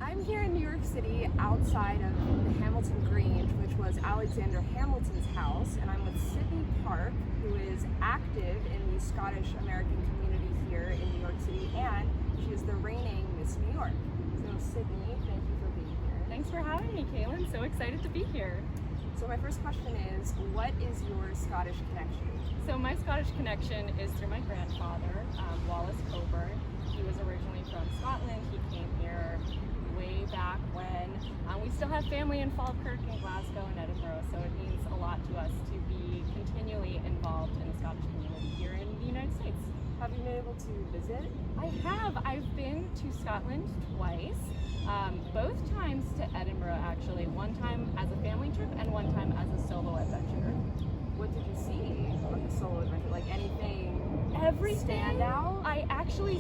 I'm here in New York City outside of the Hamilton Grange, which was Alexander Hamilton's house, and I'm with Sydney Park, who is active in the Scottish American community here in New York City, and she is the reigning Miss New York. So Sydney, thank you for being here. Thanks for having me, Kalyn. So excited to be here. So my first question is, what is your Scottish connection? So my Scottish connection is through my grandfather, Wallace Coburn. He was originally from Scotland. He came here way back when. We still have family in Falkirk and Glasgow and Edinburgh, so it means a lot to us to be continually involved in the Scottish community here in the United States. Have you been able to visit? I have. I've been to Scotland twice, both times to Edinburgh actually. One time as a family trip and one time as a solo adventure. What did you see on the solo adventure? Like anything Everything. stand out?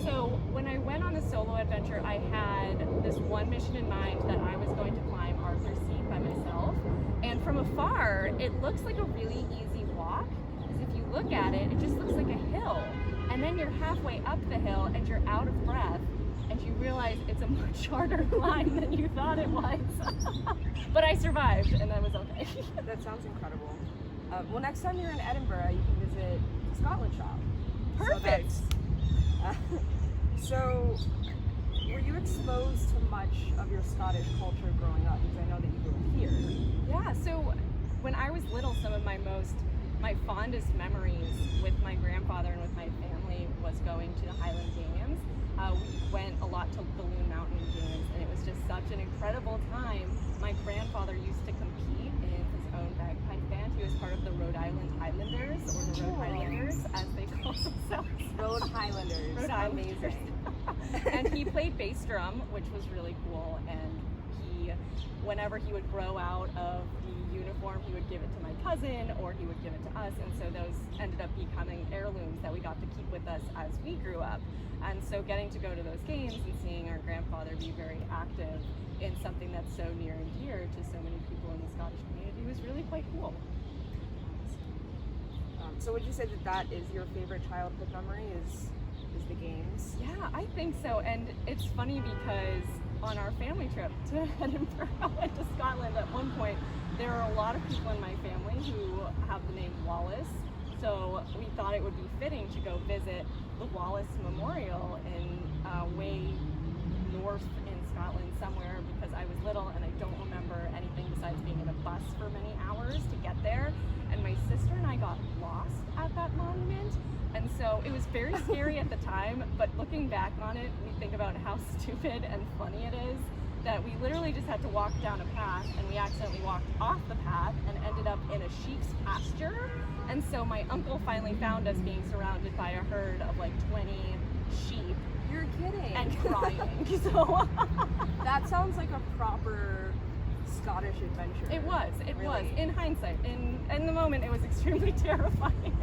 So when I went on the solo adventure, I had this one mission in mind that I was going to climb Arthur's Seat by myself. And from afar, it looks like a really easy walk, because if you look at it, it just looks like a hill. And then you're halfway up the hill and you're out of breath, and you realize it's a much harder climb than you thought it was. But I survived, and that was okay. That sounds incredible. Well, next time you're in Edinburgh, you can visit ScotlandShop. Perfect. So, were you exposed to much of your Scottish culture growing up? Because I know that you grew up here. Yeah, so when I was little, some of my fondest memories with my grandfather and with my family was going to the Highland Games. We went a lot to the Loudon Mountain Games, and it was just such an incredible time. My grandfather used to compete in his own bagpipe band. He was part of the Rhode Island Highlanders, or the Rhode Highlanders, as they call themselves. Rhode Highlanders. Rhode Islanders. Amazing. And he played bass drum, which was really cool. And whenever he would grow out of the uniform, he would give it to my cousin, or he would give it to us. And so those ended up becoming heirlooms that we got to keep with us as we grew up. And so getting to go to those games and seeing our grandfather be very active in something that's so near and dear to so many people in the Scottish community was really quite cool. So would you say that is your favorite childhood memory, is the games? Yeah, I think so. And it's funny because on our family trip to Edinburgh and to Scotland at one point, there are a lot of people in my family who have the name Wallace. So we thought it would be fitting to go visit the Wallace Memorial in way north in Scotland somewhere, because I was little and I don't remember anything besides being in a bus for many hours to get there. And my sister and I got lost at that monument. And so it was very scary at the time, but looking back on it, we think about how stupid and funny it is that we literally just had to walk down a path, and we accidentally walked off the path and ended up in a sheep's pasture. And so my uncle finally found us being surrounded by a herd of like 20 sheep. You're kidding. And crying. So that sounds like a proper Scottish adventure. It was. It really was. In hindsight, in the moment, it was extremely terrifying.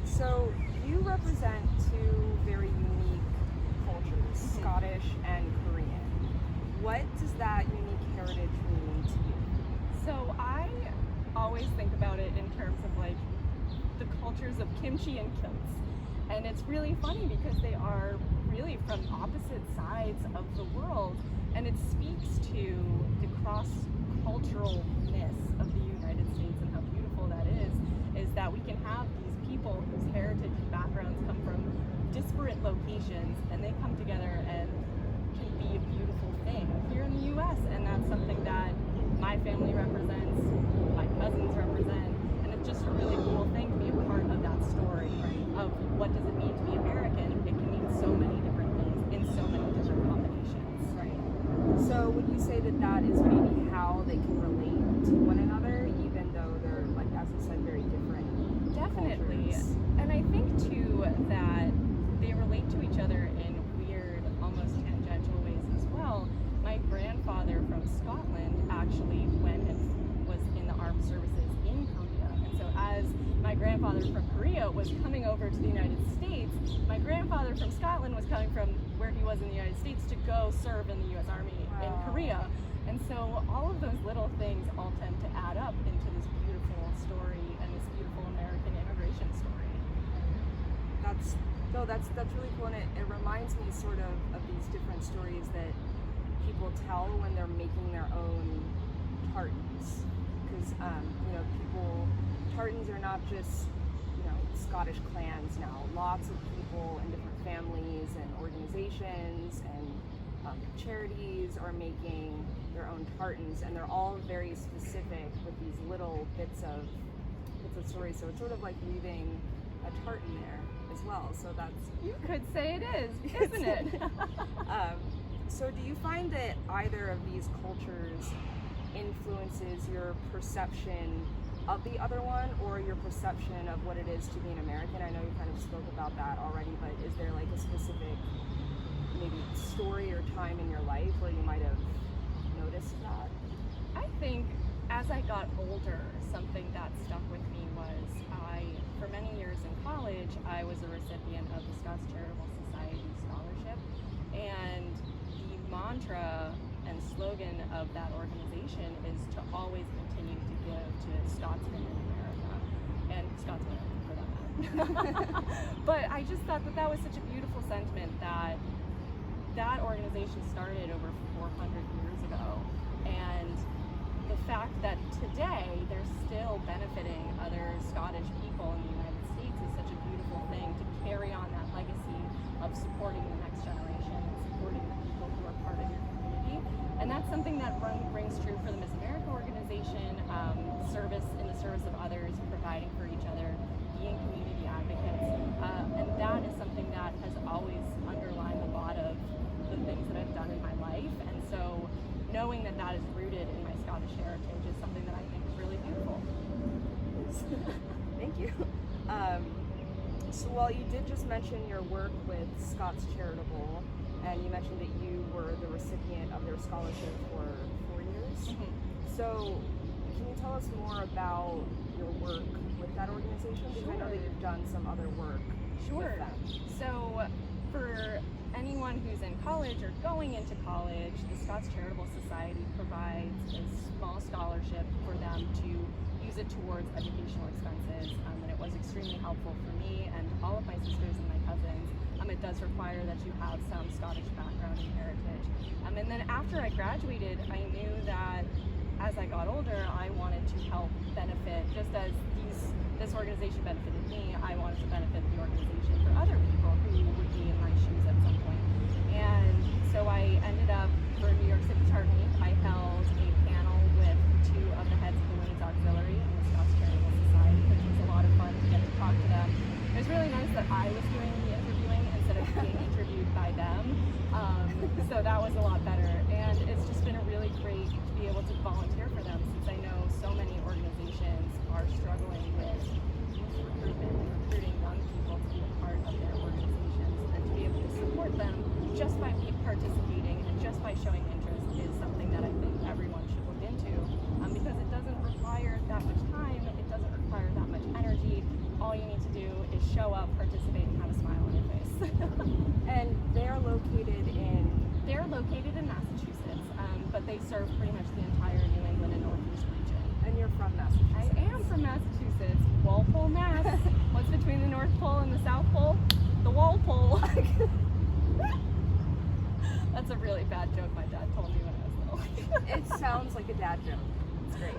So you represent two very unique cultures, Scottish and Korean. What does that unique heritage mean to you? So I always think about it in terms of like the cultures of kimchi and kilts. And it's really funny because they are really from opposite sides of the world. And it speaks to the cross-culturalness of the United States and how beautiful that is that we can have these people whose heritage and backgrounds come from disparate locations, and they come together and can be a beautiful thing here in the US. And that's something that my family represents, my cousins represent, and it's just a really cool thing to be a part of that story of what does it mean to be American. It can mean so many different things in so many different combinations. Right. So would you say that is maybe how they can relate to one another, even though they're, like as I said, very different? Definitely. Cultures? And I think too that they relate to each other in weird, almost tangential ways as well. My grandfather from Scotland actually went and was in the armed services in Korea. And so as my grandfather from Korea was coming over to the United States, my grandfather from Scotland was coming from where he was in the United States to go serve in the U.S. Army in Korea. And so all of those little things all tend to add up into this beautiful story and this beautiful American immigration story. That's No, that's really cool, and it reminds me sort of these different stories that people tell when they're making their own tartans, because tartans are not just Scottish clans now. Lots of people in different families and organizations and charities are making their own tartans, and they're all very specific with these little bits of stories. So it's sort of like weaving a tartan there as well. So that's, you could say it is, isn't it? So do you find that either of these cultures influences your perception of the other one, or your perception of what it is to be an American? I know you kind of spoke about that already, but is there like a specific maybe story or time in your life where you might have noticed that? I think as I got older, something that stuck with me was for many years in college, I was a recipient of the Scots Charitable Society scholarship, and the mantra and slogan of that organization is to always continue to give to Scotsmen in America, and Scotsmen for that matter. But I just thought that was such a beautiful sentiment that organization started over 400 years ago, and the fact that today they're still benefiting other Scottish people in the United States is such a beautiful thing, to carry on that legacy of supporting the next generation and supporting the people who are part of your community. And that's something that rings true for the Miss America organization, in the service of others, providing for each other, being community advocates. And that is something that has always underlined a lot of the things that I've done in my life. And so knowing that is rooted in my Scottish heritage is something that I think is really beautiful. Thank you. So while you did just mention your work with Scots Charitable, and you mentioned that you were the recipient of their scholarship for 4 years. Mm-hmm. So can you tell us more about your work with that organization? Because I know that you've done some other work with them. So for anyone who's in college or going into college, the Scots Charitable Society provides a small scholarship for them to use it towards educational expenses, and it was extremely helpful for me and all of my sisters and my cousins. It does require that you have some Scottish background and heritage. And then after I graduated, I knew that as I got older, I wanted to help benefit, just as this organization benefited me, I wanted to benefit the organization for other people who would be in my shoes at some point. And so I ended up, for New York City Tartan Week, I held a panel with 2 of the heads of the Women's Auxiliary and the Scots Charitable Society, which was a lot of fun to get to talk to them. It was really nice that I was doing the interviewing instead of being interviewed by them. So that was a lot better. And it's just been really great to be able to volunteer for them, since I know so many organizations are struggling with recruiting young people to be a part of their organizations, and to be able to support them just by participating and just by showing interest is something that I think everyone should look into, because it doesn't require that much time, it doesn't require that much energy. All you need to do is show up, participate, and have a smile on your face. And they're located in Massachusetts, but they serve pretty much the entire New England and Northeast region. And you're from Massachusetts? I am from Massachusetts, Walpole, Mass. What's between the North Pole and the South Pole? The Walpole. That's a really bad joke my dad told me when I was little. It sounds like a dad joke. It's great.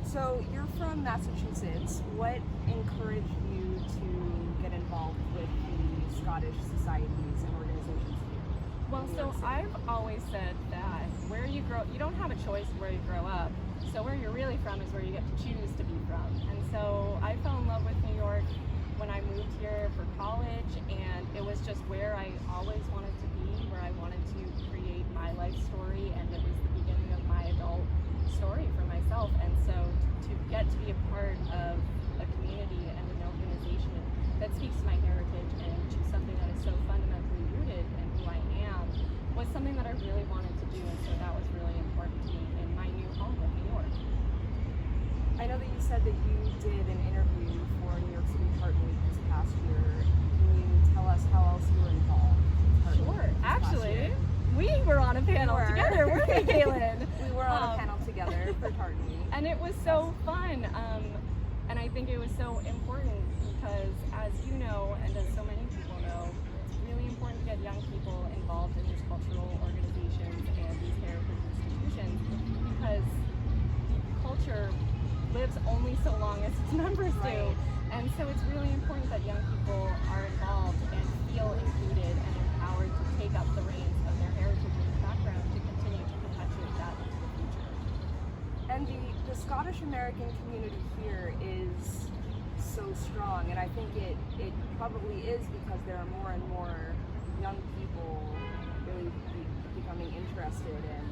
So you're from Massachusetts. What encouraged you to get involved with the Scottish societies and organizations here? Well, so I've always said that where you grow, you don't have a choice where you grow up. So where you're really from is where you get to choose to be from. And so I fell in love with New York when I moved here for college, and it was just where I always wanted to be, where I wanted to create my life story, and it was the beginning of my adult story for myself. And so to get to be a part of a community and an organization that speaks to my heritage and to something that is so fundamentally rooted in who I am was something that I really wanted to do, and so that was really important to me in my new home of New York. I know that you said that you did an interview for New York City Tartan Week this past year. Can you tell us how else you were involved? Sure. Actually, we were on a panel together, weren't we, Kalyn? We were on a panel together for Tartan Week. And it was so fun. And I think it was so important because, as you know, and as so many people know, so long as its members do. Right. And so it's really important that young people are involved and feel included and empowered to take up the reins of their heritage and background to continue to perpetuate that into the future. And the Scottish American community here is so strong, and I think it probably is because there are more and more young people really becoming interested in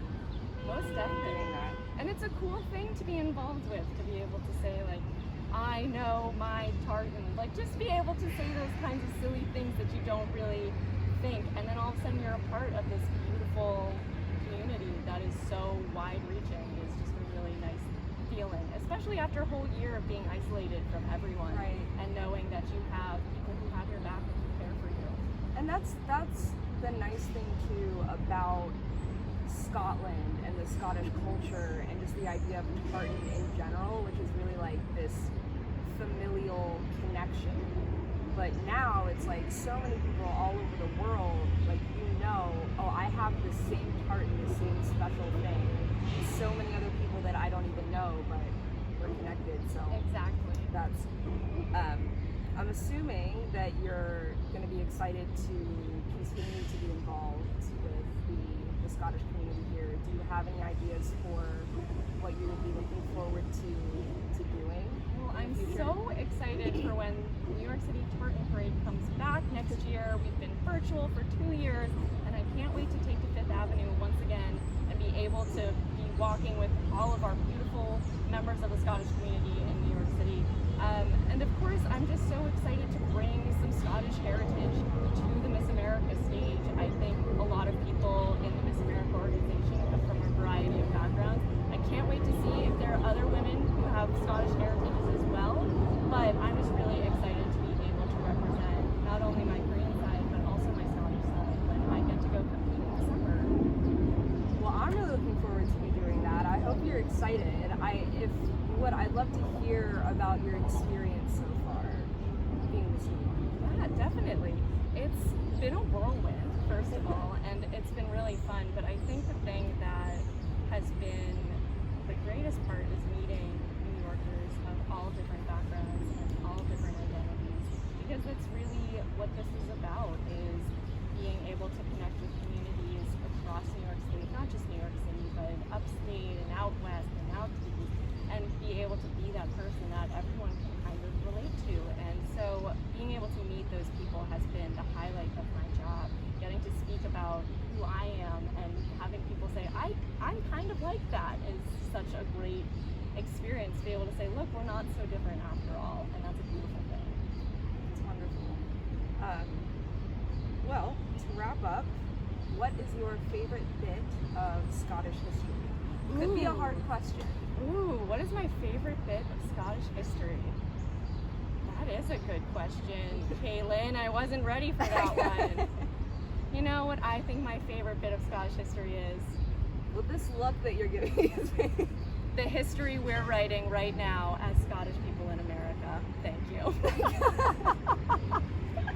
Most definitely. doing that. And it's a cool thing to be involved with, to be able to say, like, I know my Tartan. Like, just be able to say those kinds of silly things that you don't really think. And then all of a sudden you're a part of this beautiful community that is so wide-reaching. It's just a really nice feeling, especially after a whole year of being isolated from everyone. Right. And knowing that you have people who have your back and care for you. And that's the nice thing too about Scotland and the Scottish culture and just the idea of Tartan in general, which is really like this familial connection. But now it's like so many people all over the world, like, oh, I have the same Tartan, the same special thing. And so many other people that I don't even know, but we're connected. So Exactly. that's I'm assuming that you're going to be excited to continue to be involved with the Scottish community here. Do you have any ideas for what you would be looking forward to doing? Well, I'm in the future? so excited for when the New York City Tartan Parade comes back next year. We've been virtual for 2 years, and I can't wait to take to Fifth Avenue once again and be able to be walking with all of our beautiful members of the Scottish community in New York City. And of course, I'm just so excited to bring some Scottish heritage to the Miss America stage. I think a lot of people in the Miss America organization come from a variety of backgrounds. I can't wait to see if there are other women who have Scottish heritages as well, but I'm just really excited to be able to represent not only my Korean side, but also my Scottish side when I get to go compete in December. Well, I'm really looking forward to you doing that. I hope you're excited. I'd love to hear about your experience so far being this year. Yeah, definitely. It's been a whirlwind, first of all, and it's been really fun, but I think the thing that has been the greatest part is meeting New Yorkers of all different backgrounds and all different identities, because that's really what this is about, is being able to connect with communities across New York State, not just New York City, but upstate and out west and out east, and be able to be that person that everyone can kind of relate to. And so being able to meet those people has been the highlight of my job. Getting to speak about who I am and having people say, I'm kind of like that, is such a great experience to be able to say, look, we're not so different after all, and that's a beautiful thing. It's wonderful. Well, to wrap up, what is your favorite bit of Scottish history? Could be a hard question. Ooh, what is my favorite bit of Scottish history? That is a good question, Kalyn. I wasn't ready for that one. You know what I think my favorite bit of Scottish history is? Well, this look that you're giving me is The history we're writing right now as Scottish people in America. Thank you.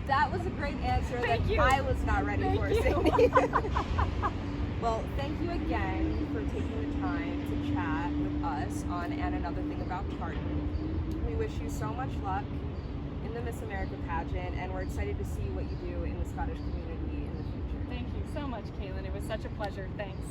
That was a great answer Thank that you. I was not ready Thank for, you. Sydney. Well, thank you again for taking the time to chat with us on And Another Thing About Tartan. We wish you so much luck in the Miss America pageant, and we're excited to see what you do in the Scottish community in the future. Thank you so much, Kalyn. It was such a pleasure. Thanks.